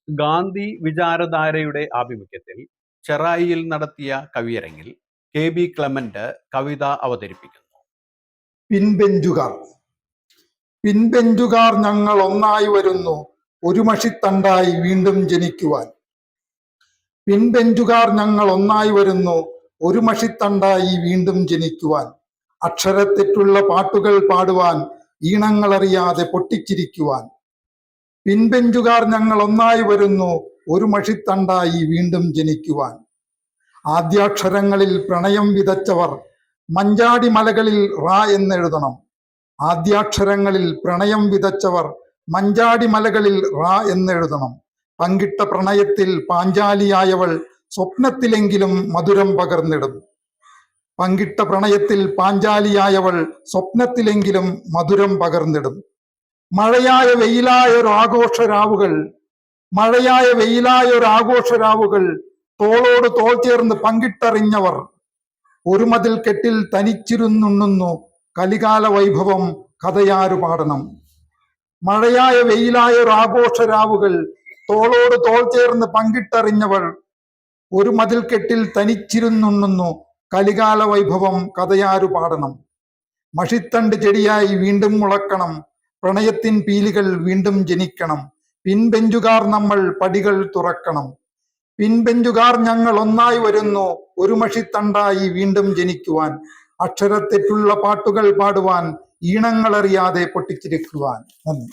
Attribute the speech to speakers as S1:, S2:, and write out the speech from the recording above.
S1: ഗാന്ധി വിചാരധാരയുടെ ആഭിമുഖ്യത്തിൽ ചെറായിയിൽ നടത്തിയ കവിയരങ്ങിൽ KB. Clement കവിത അവതരിപ്പിക്കുന്നു.
S2: പിൻബെഞ്ചുകാർ. പിൻബെഞ്ചുകാർ ഞങ്ങൾ ഒന്നായി വരുന്നു, ഒരു മഷിത്തണ്ടായി വീണ്ടും ജനിക്കുവാൻ. പിൻബെഞ്ചുകാർ ഞങ്ങൾ ഒന്നായി വരുന്നു, ഒരു മഷിത്തണ്ടായി വീണ്ടും ജനിക്കുവാൻ. അക്ഷരത്തെറ്റുള്ള പാട്ടുകൾ പാടുവാൻ, ഈണങ്ങളറിയാതെ പൊട്ടിച്ചിരിക്കുവാൻ. പിൻബെഞ്ചുകാർ ഞങ്ങൾ ഒന്നായി വരുന്നു, ഒരു മഷിത്തണ്ടായി വീണ്ടും ജനിക്കുവാൻ. ആദ്യാക്ഷരങ്ങളിൽ പ്രണയം വിതച്ചവർ മഞ്ചാടി മലകളിൽ റാ എന്നെഴുതണം. ആദ്യാക്ഷരങ്ങളിൽ പ്രണയം വിതച്ചവർ മഞ്ചാടി മലകളിൽ റാ എന്നെഴുതണം. പങ്കിട്ട പ്രണയത്തിൽ പാഞ്ചാലിയായവൾ സ്വപ്നത്തിലെങ്കിലും മധുരം പകർന്നിടും. പങ്കിട്ട പ്രണയത്തിൽ പാഞ്ചാലിയായവൾ സ്വപ്നത്തിലെങ്കിലും മധുരം പകർന്നിടും. മഴയായ വെയിലായൊരാഘോഷരാവുകൾ, മഴയായ വെയിലായൊരാഘോഷരാവുകൾ തോളോട് തോൾ ചേർന്ന് പങ്കിട്ടറിഞ്ഞവർ ഒരു മതിൽ കെട്ടിൽ തനിച്ചിരുന്നുണ്ണുന്നു, കലികാല വൈഭവം കഥയാരു പാടണം. മഴയായ വെയിലായൊരാഘോഷരാവുകൾ തോളോട് തോൾ ചേർന്ന് പങ്കിട്ടറിഞ്ഞവർ ഒരു മതിൽ കെട്ടിൽ തനിച്ചിരുന്നുണ്ണുന്നു, കലികാല വൈഭവം കഥയാരു പാടണം. മഷിത്തണ്ട് ചെടിയായി വീണ്ടും മുളക്കണം, പ്രണയത്തിൻ പീലികൾ വീണ്ടും ജനിക്കണം. പിൻബെഞ്ചുകാർ നമ്മൾ പടികൾ തുറക്കണം. പിൻബെഞ്ചുകാർ ഞങ്ങൾ ഒന്നായി വരുന്നു, ഒരു മഷിത്തണ്ടായി വീണ്ടും ജനിക്കുവാൻ. അക്ഷരത്തെറ്റുള്ള പാട്ടുകൾ പാടുവാൻ, ഈണങ്ങളറിയാതെ പൊട്ടിച്ചിരിക്കുവാൻ. നന്ദി.